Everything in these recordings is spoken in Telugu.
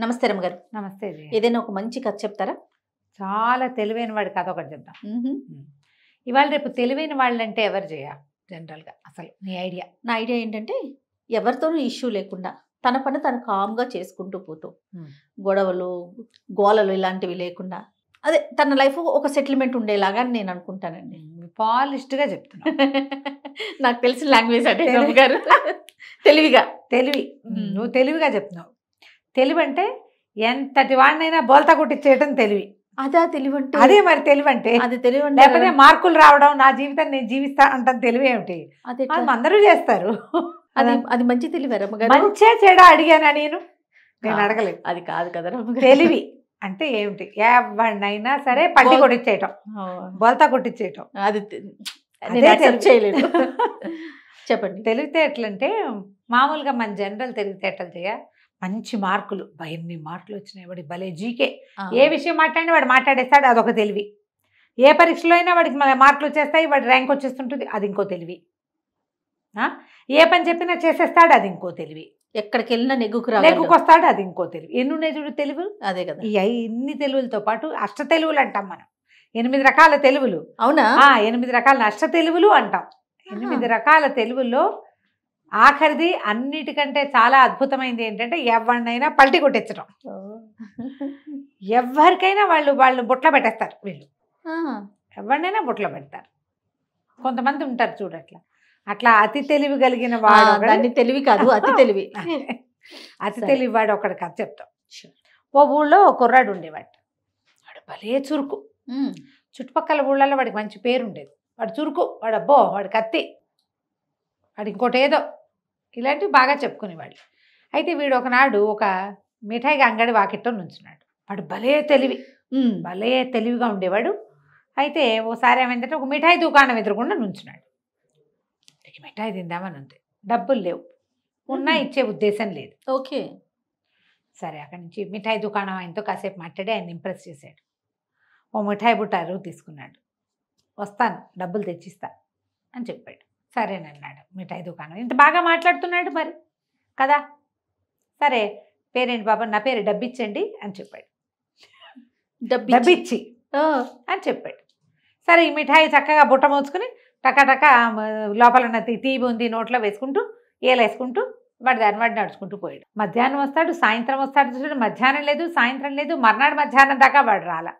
నమస్తే రమ్మగారు. నమస్తే జీ. ఏదైనా ఒక మంచి కథ చెప్తారా? చాలా తెలివైన వాడి కథ ఒకటి చెప్దాం. మ్మ్. ఇవాళ రేపు తెలివైన వాళ్ళంటే ఎవరు చేయ జనరల్గా అసలు నీ ఐడియా? నా ఐడియా ఏంటంటే ఎవరితోనూ ఇష్యూ లేకుండా తన పని తను కామ్గా చేసుకుంటూ పోతూ గొడవలు గోలలు ఇలాంటివి లేకుండా అదే తన లైఫ్ ఒక సెటిల్మెంట్ ఉండేలాగా అని నేను అనుకుంటానండి. పాలిష్డ్గా చెప్తున్నా. నాకు తెలిసిన లాంగ్వేజ్ అంటే రమ్మగారు తెలివిగా తెలివి. నువ్వు తెలివిగా చెప్తున్నావు. తెలివి అంటే ఎంతటి వాడినైనా బోల్తా కొట్టించేయటం తెలివి. అదే తెలివి అంటే. అదే మరి తెలివి అంటే. అది తెలివి అంటే లేకపోతే మార్కులు రావడం, నా జీవితాన్ని నేను జీవిస్తా అంటాం తెలివి ఏమిటి? అదే అందరూ చేస్తారు. అది అది మంచి తెలివి రమ్మగారు. మంచే చెడా అడిగానా నేను అడగలేదు. అది కాదు కదా రమ్మగారు. తెలివి అంటే ఏమిటి? ఎవరినైనా సరే పట్టి కొట్టించేయటం, బోల్తా కొట్టించేయటం. అది అదే నేను accept చేయలేదు. చెప్పండి. తెలివితేటలు అంటే మామూలుగా మన జనరల్ తెలివితేటలు చేయ మంచి మార్కులు, ఎన్ని మార్కులు వచ్చినాయి వాడి భలే జీకే. ఏ విషయం మాట్లాడినా వాడు మాట్లాడేస్తాడు, అదొక తెలివి. ఏ పరీక్షలో అయినా వాడికి మార్కులు వచ్చేస్తాయి, వాడి ర్యాంక్ వచ్చేస్తుంటుంది, అది ఇంకో తెలివి. ఏ పని చెప్పినా చేసేస్తాడు, అది ఇంకో తెలివి. ఎక్కడికి వెళ్ళినా నెగ్గుకు వస్తాడు, అది ఇంకో తెలివి. ఎన్ని ఉన్నాయి చూడు తెలుగు. అదే కదా. ఇన్ని తెలుగులతో పాటు అష్ట తెలుగులు అంటాం మనం. 8 రకాల తెలుగులు. అవునా? 8 రకాల అష్ట తెలుగులు అంటాం. 8 రకాల తెలుగుల్లో ఆఖరిది అన్నిటికంటే చాలా అద్భుతమైనది ఏంటంటే ఎవరినైనా పల్టి కొట్టించడం. ఎవరికైనా వాళ్ళు బుట్ల పెట్టేస్తారు. వీళ్ళు ఎవరినైనా బుట్ల పెడతారు. కొంతమంది ఉంటారు చూడట్లా, అట్లా అతి తెలివి కలిగిన వాడు. దాన్ని తెలివి కాదు, అతి తెలివి. అతి తెలివి వాడు ఒకటి కథ చెప్తాం. ఓ ఊళ్ళో కుర్రాడు ఉండేవాడు. వాడు భలే చురుకు. చుట్టుపక్కల ఊళ్ళల్లో వాడికి మంచి పేరు ఉండేది. వాడు చురుకు, వాడు అబ్బో, వాడు కత్తి, వాడు ఇంకోటి ఏదో, ఇలాంటివి బాగా చెప్పుకునేవాళ్ళు. అయితే వీడు ఒకనాడు ఒక మిఠాయి అంగడి వాకిట్లో నుంచున్నాడు. వాడు భలే తెలివి, భలే తెలివిగా ఉండేవాడు. అయితే ఓసారి ఏమైందంటే ఒక మిఠాయి దుకాణం ఎదురుకుండా నుంచున్నాడు. మిఠాయి తిందామని ఉంది, డబ్బులు లేవు, ఉన్నా ఇచ్చే ఉద్దేశం లేదు. ఓకే, సరే అక్కడి నుంచి మిఠాయి దుకాణం ఆయనతో కాసేపు మాట్లాడి ఆయన ఇంప్రెస్ చేశాడు. ఓ మిఠాయి బుట్ట అరువు తీసుకున్నాడు. వస్తాను, డబ్బులు తెచ్చిస్తా అని చెప్పాడు. సరేనన్నాడు. మిఠాయి దుకాణం ఇంత బాగా మాట్లాడుతున్నాడు మరి కదా. సరే, పేరేంటి బాబా? నా పేరు డబ్బిచ్చండి అని చెప్పాడు. డబ్బిచ్చి అని చెప్పాడు. సరే, ఈ మిఠాయి చక్కగా బుట్ట మోసుకుని టకాటక లోపల ఉన్న తీపి ఉంది నోట్లో వేసుకుంటూ ఏలేసుకుంటూ వాడిని నడుచుకుంటూ పోయాడు. మధ్యాహ్నం వస్తాడు, సాయంత్రం వస్తాడు. చూసాడు, మధ్యాహ్నం లేదు, సాయంత్రం లేదు, మర్నాడు మధ్యాహ్నం దాకా వాడు రాలా.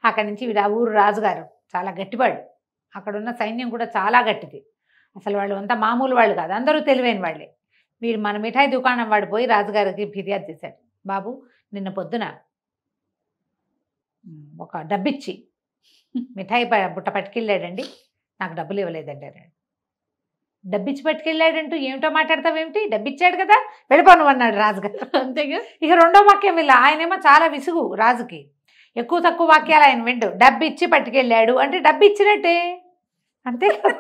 అక్కడి నుంచి వీడు ఆ ఊరు రాజుగారు చాలా గట్టివాడు. అక్కడున్న సైన్యం కూడా చాలా గట్టిది. అసలు వాళ్ళు అంతా మామూలు వాళ్ళు కాదు, అందరూ తెలివైన వాళ్ళే. వీడు మన మిఠాయి దుకాణం వాడు పోయి రాజుగారికి ఫిర్యాదు చేశాడు. బాబు, నిన్న పొద్దున ఒక డబ్బిచ్చి మిఠాయి బుట్ట పట్టుకెళ్ళాడండి, నాకు డబ్బులు ఇవ్వలేదండి అన్నాడు. డబ్బిచ్చి పట్టుకెళ్ళాడంటూ ఏమిటో మాట్లాడతావేమిటి? డబ్బిచ్చాడు కదా, వెళ్ళిపోను అన్నాడు రాజుగారు. అంతేగా. ఇక రెండో వాక్యం ఇలా. ఆయనేమో చాలా విసుగు రాజుకి, ఎక్కువ తక్కువ వాక్యాలు ఆయన విండు. డబ్బిచ్చి పట్టుకెళ్ళాడు అంటే డబ్బిచ్చినట్టే, అంతే కదా.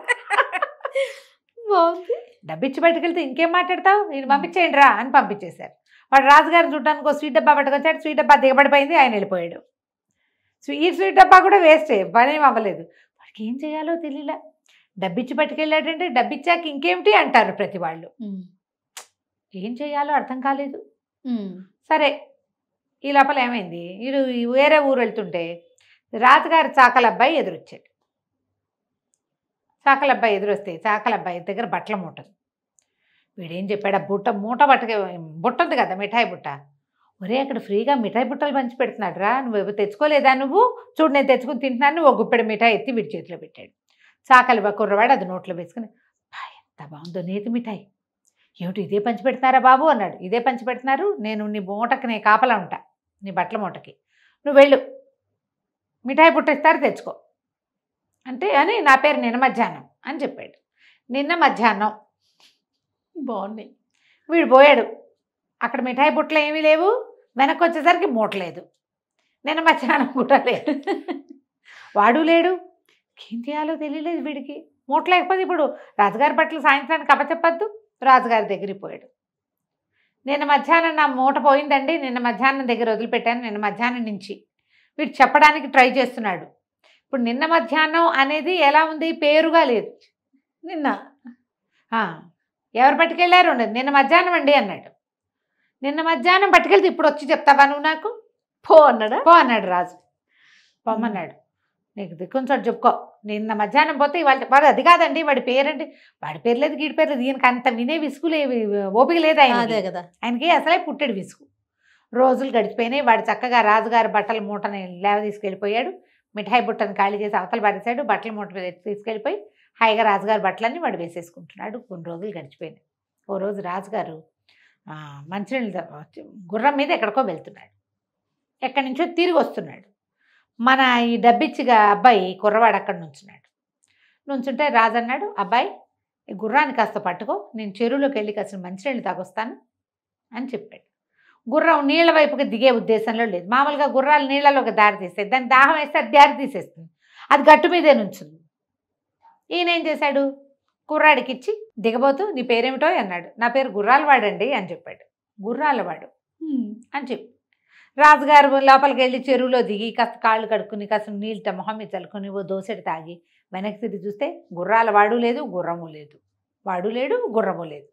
బాగుంది. డబ్బిచ్చి పట్టుకెళ్తే ఇంకేం మాట్లాడతావు, నేను పంపించేయండి రా అని పంపించేశారు. వాడు రాజుగారిని చూడడానికి ఒక స్వీట్ డబ్బా పట్టుకొచ్చాడు. స్వీట్ డబ్బా దిగబడిపోయింది, ఆయన వెళ్ళిపోయాడు. ఈ స్వీట్ డబ్బా కూడా వేస్టే, పనేం అవ్వలేదు. వాడికి ఏం చేయాలో తెలియలే. డబ్బిచ్చి పట్టుకెళ్ళాడంటే డబ్బిచ్చాక ఇంకేమిటి అంటారు ప్రతి వాళ్ళు. ఏం చేయాలో అర్థం కాలేదు. సరే, ఈ లోపల ఏమైంది, వీడు వేరే ఊరు వెళ్తుంటే రాజుగారి చాకలబ్బాయి ఎదురొచ్చాడు. చాకలబ్బాయి ఎదురొస్తే చాకలబ్బాయి దగ్గర బట్టల మూట. వీడేం చెప్పాడు, ఆ మూట బుట్ట ఉంది కదా, మిఠాయి బుట్ట. ఒరే, అక్కడ ఫ్రీగా మిఠాయి బుట్టలు పంచి పెడుతున్నాడు రా, నువ్వు తెచ్చుకోలేదా? నువ్వు చూడు, నేను తెచ్చుకుని తింటున్నాను. ఒక గుప్పెడు మిఠాయి ఎత్తి వీడి చేతిలో పెట్టాడు. చాకలబ్బాయి కుర్రవాడు అది నోట్లో వేసుకుని, ఎంత బాగుందో నేతి మిఠాయి, ఏమిటి ఇదే పంచి పెడుతున్నారా బాబు అన్నాడు. ఇదే పంచి పెడుతున్నారు, నేను నీ మూటకి నేను కాపలా ఉంటా, నీ బట్టల మూటకి, నువ్వు వెళ్ళు, మిఠాయి బుట్ట ఇస్తారు తెచ్చుకో అంటే అని నా పేరు నిన్న మధ్యాహ్నం అని చెప్పాడు. నిన్న మధ్యాహ్నం బాగున్నాయి. వీడు పోయాడు. అక్కడ మిఠాయి బుట్టలు ఏమీ లేవు, వెనక్కి వచ్చేసరికి మూట లేదు, నిన్న మధ్యాహ్నం కూడా లేదు, వాడు లేడు. ఏం చేయాలో తెలియలేదు వీడికి. మూట లేకపోతే ఇప్పుడు రాజుగారి బట్టలు సాయంత్రానికి అప్పచెప్పద్దు. రాజుగారి దగ్గరికి పోయాడు. నిన్న మధ్యాహ్నం నా మూట పోయిందండి, నిన్న మధ్యాహ్నం దగ్గర వదిలిపెట్టాను, నిన్న మధ్యాహ్నం నుంచి వీడు చెప్పడానికి ట్రై చేస్తున్నాడు. ఇప్పుడు నిన్న మధ్యాహ్నం అనేది ఎలా ఉంది, పేరుగా లేదు. నిన్న ఎవరు పట్టుకెళ్ళారు, నిన్న మధ్యాహ్నం అండి అన్నాడు. నిన్న మధ్యాహ్నం పట్టుకెళ్తే ఇప్పుడు వచ్చి చెప్తావా నువ్వు నాకు? పో అన్నాడా? పో అన్నాడు రాజు. పొమ్మన్నాడు. నీకు దిక్కుంచోటి చెప్పుకో. నిన్న మధ్యాహ్నం పోతే ఇవాళ వాడు అది కాదండి, వాడి పేరండి, వాడి పేరు లేదు గీడి పేరు లేదు, ఈయనకి అంత వినే విసుగులేవి ఓపిక లేదు అదే కదా. ఆయనకి అసలే పుట్టెడు విసుగు. రోజులు గడిచిపోయినాయి. వాడు చక్కగా రాజుగారి బట్టల మూటని లేవ తీసుకెళ్ళిపోయాడు. మిఠాయి బుట్టను ఖాళీ చేసి అవతల పడేశాడు. బట్టల మూట మీద తీసుకెళ్ళిపోయి హాయిగా రాజుగారి బట్టలన్నీ వాడు వేసేసుకుంటున్నాడు. కొన్ని రోజులు గడిచిపోయినాయి. ఓ రోజు రాజుగారు మంచినీళ్ళు గుర్రం మీద ఎక్కడికో వెళ్తున్నాడు. ఎక్కడి నుంచో తిరిగి వస్తున్నాడు. మన ఈ డబ్బిచ్చిగా అబ్బాయి కుర్రవాడు అక్కడ నుంచుంటే రాజు అన్నాడు, అబ్బాయి ఈ గుర్రాన్ని కాస్త పట్టుకో, నేను చెరువులోకి వెళ్ళి కాసిన మంచినీళ్ళు తాగొస్తాను అని చెప్పాడు. గుర్రం నీళ్ళ వైపుకి దిగే ఉద్దేశంలో లేదు. మామూలుగా గుర్రాలు నీళ్ళలోకి దారి తీస్తాయి, దాన్ని దాహం వేస్తే అది దారి తీసేస్తుంది, అది గట్టు మీదే నుంచుంది. ఈయన ఏం చేశాడు, కుర్రాడికి ఇచ్చి దిగబోతూ నీ పేరేమిటో అన్నాడు. నా పేరు గుర్రాలవాడండి అని చెప్పాడు. గుర్రాలవాడు అని చెప్పి రాజుగారు లోపలికి వెళ్ళి చెరువులో దిగి కాస్త కాళ్ళు కడుక్కుని కాస్త నీళ్ళతో మొహం మీద చల్లుకొని ఓ దోసెడు తాగి వెనక్కి తిరిగి చూస్తే గుర్రాలవాడు లేదు, గుర్రము లేదు. వాడు లేడు, గుర్రము లేదు.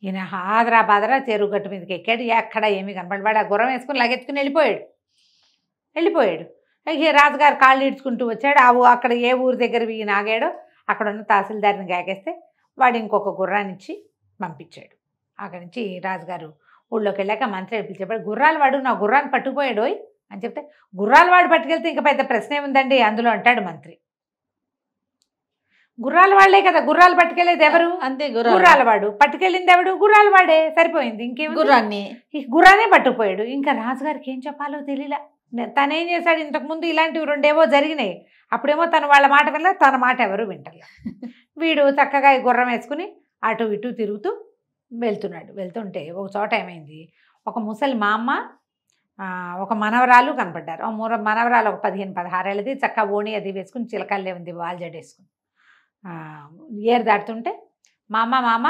ఈయన ఆదరా బాదరా చెరువు గట్టు మీదకి ఎక్కాడు. ఎక్కడ ఏమీ కనపడి వాడు ఆ గుర్రం వేసుకుని లగెత్తుకుని వెళ్ళిపోయాడు. ఇక రాజుగారు కాళ్ళు ఈడ్చుకుంటూ వచ్చాడు. అక్కడ ఏ ఊరి దగ్గర ఈయన ఆగాడో అక్కడ ఉన్న తహసీల్దార్ని గాకేస్తే వాడు ఇంకొక గుర్రాన్ని ఇచ్చి పంపించాడు. అక్కడి నుంచి రాజుగారు ఊళ్ళోకి వెళ్ళాక మంత్రి పిలిచేపాడు, గుర్రాలవాడు నా గుర్రాన్ని పట్టుకుపోయాడు అని చెప్తే, గుర్రాలవాడు పట్టుకెళ్తే ఇంకా పెద్ద ప్రశ్న ఏముందండి అందులో అంటాడు మంత్రి. గుర్రాలవాళ్లే కదా గుర్రాలు పట్టుకెళ్ళేది ఎవరు? అంతే, గుర్రాలవాడు. పట్టుకెళ్ళింది ఎవడు? గుర్రాలవాడే. సరిపోయింది. ఇంకేం గుర్రాన్ని పట్టుకుపోయాడు. ఇంకా రాజుగారికి ఏం చెప్పాలో తెలియలా. తనేం చేశాడు, ఇంతకుముందు ఇలాంటివి రెండేవో జరిగినాయి. అప్పుడేమో తను వాళ్ళ మాట వల్ల తన మాట ఎవరు వింటలే. వీడు చక్కగా ఈ గుర్రం వేసుకుని అటు ఇటు తిరుగుతూ వెళ్తుంటే ఒక చోట ఏమైంది, ఒక ముసలి మా అమ్మ ఒక మనవరాలు కనపడ్డారు. ఆ మనవరాలు ఒక 15-16 ఏళ్ళది, చక్కగా ఓణి అది వేసుకుని చిలకల్లే ఉంది, వాల్ జడేసుకుని ఏరు దాటుతుంటే మా అమ్మ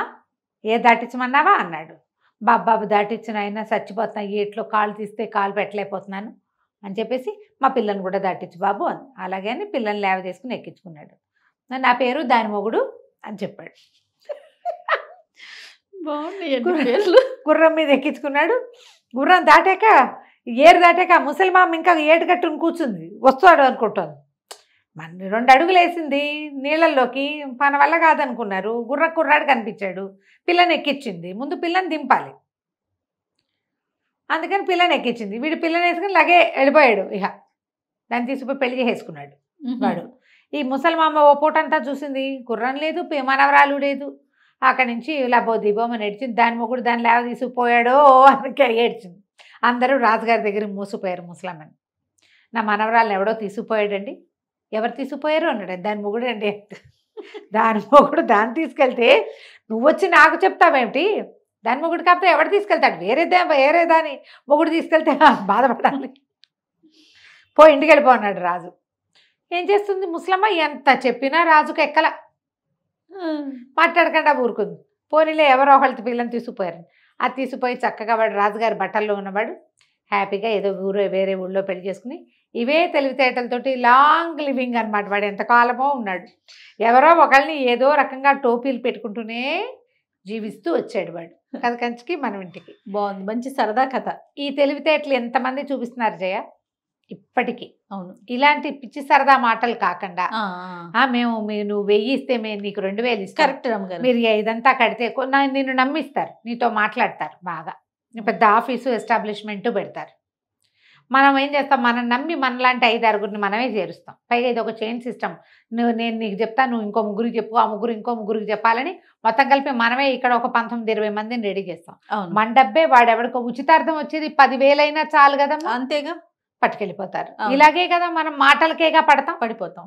ఏ దాటించమన్నావా అన్నాడు. బాబాబు దాటించిన అయినా చచ్చిపోతున్నా, ఏట్లో కాళ్ళు తీస్తే కాలు పెట్టలేకపోతున్నాను అని చెప్పేసి మా పిల్లని కూడా దాటించు బాబు అని. అలాగే అని పిల్లని లేవ తీసుకుని ఎక్కించుకున్నాడు. నా పేరు దాని మొగుడు అని చెప్పాడు. గుర్రం మీద ఎక్కించుకున్నాడు. గుర్రం దాటాక ఏరు దాటాక ముసలిమామ ఇంకా ఏటు కట్టుకుని కూర్చుంది, వస్తాడు అనుకుంటుంది. మన 2 అడుగులు వేసింది నీళ్ళల్లోకి, మన వల్ల కాదనుకున్నారు. కుర్రాడు కనిపించాడు, పిల్లని ఎక్కించింది. ముందు పిల్లని దింపాలి, అందుకని పిల్లని ఎక్కించింది. వీడు పిల్లని వేసుకుని లాగే వెళ్ళిపోయాడు. ఇక దాన్ని తీసుకుపోయి పెళ్లి చేసేసుకున్నాడు వాడు. ఈ ముసలిమామ ఓ పూటంతా చూసింది, గుర్రం లేదు, మనవరాలు లేదు. అక్కడి నుంచి ఇలా దిబోమని ఏడ్చింది. దాని మొగుడు దాన్ని లేవ తీసుకుపోయాడో అని ఏడ్చింది. అందరూ రాజుగారి దగ్గర మూసిపోయారు. ముసలమ్మని, నా మనవరాలను ఎవడో తీసుకుపోయాడండి. ఎవరు తీసుకుపోయారు అన్నాడు. దాని మొగుడు అండి. దాని మొగుడు దాన్ని తీసుకెళ్తే నువ్వు వచ్చి నాకు చెప్తావేమిటి? దాని మొగుడు కాకపోతే ఎవడు తీసుకెళ్తాడు? వేరే దాని మొగుడు తీసుకెళ్తే బాధపడాలి. ఇంటికి వెళ్ళిపో అన్నాడు రాజు. ఏం చేస్తుంది ముసలమ్మ? ఎంత చెప్పినా రాజుకు ఎక్కల, మాట్లాడకుండా ఊరుకుంది. పోనీలే ఎవరో ఒకళ్ళ పిల్లని తీసుకుపోయారు. అది తీసుకుపోయి చక్కగా వాడు రాజుగారి బట్టల్లో ఉన్నవాడు హ్యాపీగా ఏదో వేరే ఊళ్ళో పెళ్లి చేసుకుని ఇవే తెలివితేటలతోటి లాంగ్ లివింగ్ అనమాట. వాడు ఎంతకాలమో ఉన్నాడు. ఎవరో ఒకళ్ళని ఏదో రకంగా టోపీలు పెట్టుకుంటూనే జీవిస్తూ వచ్చాడు వాడు. కథ కంచికి మనం ఇంటికి. బాగుంది, మంచి సరదా కథ. ఈ తెలివితేటలు ఎంతమంది చూపిస్తున్నారు జయ ఇప్పటికీ. అవును, ఇలాంటి పిచ్చి సరదా మాటలు కాకుండా నువ్వు 1000 ఇస్తే మేము నీకు 2000 ఇస్తాం, కరెక్ట్ మీరు ఇదంతా కడితే నిన్ను నమ్మిస్తారు, నీతో మాట్లాడతారు, బాగా పెద్ద ఆఫీసు ఎస్టాబ్లిష్మెంట్ పెడతారు. మనం ఏం చేస్తాం, మనం నమ్మి మనలాంటి 5-6 మనమే చేరుస్తాం. పైగా ఇది ఒక చైన్ సిస్టమ్. నేను నీకు చెప్తా, నువ్వు ఇంకో ముగ్గురికి చెప్పు, ఆ ముగ్గురు ఇంకో ముగ్గురికి చెప్పాలని మొత్తం కలిపి మనమే ఇక్కడ ఒక 19-20 మందిని రెడీ చేస్తాం. మన డబ్బే వాడెవడికో ఉచితార్థం వచ్చేది 10,000 అయినా చాలు కదా, అంతేగా, పట్టుకెళ్ళిపోతారు. ఇలాగే కదా మనం మాటలకేగా పడిపోతాం.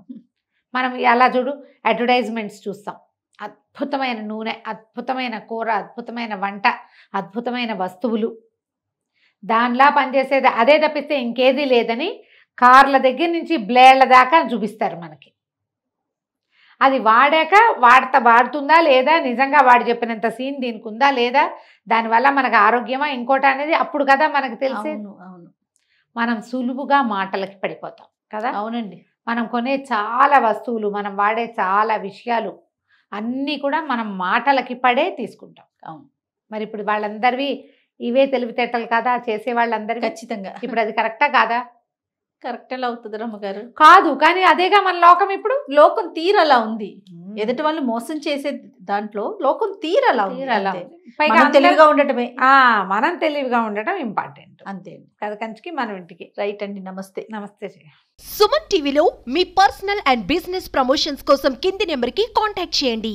మనం అలా చూడు, అడ్వర్టైజ్మెంట్స్ చూస్తాం. అద్భుతమైన నూనె, అద్భుతమైన కూర, అద్భుతమైన వంట, అద్భుతమైన వస్తువులు, దానిలా పనిచేసేది అదే తప్పిస్తే ఇంకేదీ లేదని కార్ల దగ్గర నుంచి బ్లేడ్ల దాకా చూపిస్తారు మనకి. అది వాడాక వాడుతుందా లేదా, నిజంగా వాడు చెప్పినంత సీన్ దీనికి ఉందా లేదా, దానివల్ల మనకు ఆరోగ్యమా ఇంకోటి అనేది అప్పుడు కదా మనకు తెలిసేది. అవును, మనం సులువుగా మాటలకి పడిపోతాం కదా. అవునండి, మనం కొనే చాలా వస్తువులు, మనం వాడే చాలా విషయాలు అన్నీ కూడా మనం మాటలకి పడే తీసుకుంటాం. అవును. మరి ఇప్పుడు వాళ్ళందరివి ఇవే తెలివితేటలు కదా చేసే వాళ్ళందరికీ. ఖచ్చితంగా ఇప్పుడు అది కరెక్టా కాదా? కరెక్ట్ ఎలా అవుతుంది రమ్మగారు? కాదు, కానీ అదేగా మన లోకం ఇప్పుడు. లోకం తీరలా ఉంది. ఎదుటి వాళ్ళు మోసం చేసే దాంట్లో లోకం తీరలా ఉంది. తీరలా అంతే. ఉంది. పైగా మనం తెలివిగా ఉండటమే మనం తెలివిగా ఉండటం ఇంపార్టెంట్. అంతే. కథ కంచికి మనం ఇంటికి. రైట్ అండి. నమస్తే. నమస్తే. సుమన్ టీవీలో మీ పర్సనల్ అండ్ బిజినెస్ ప్రమోషన్స్ కోసం కింది నెంబర్కి కాంటాక్ట్ చేయండి.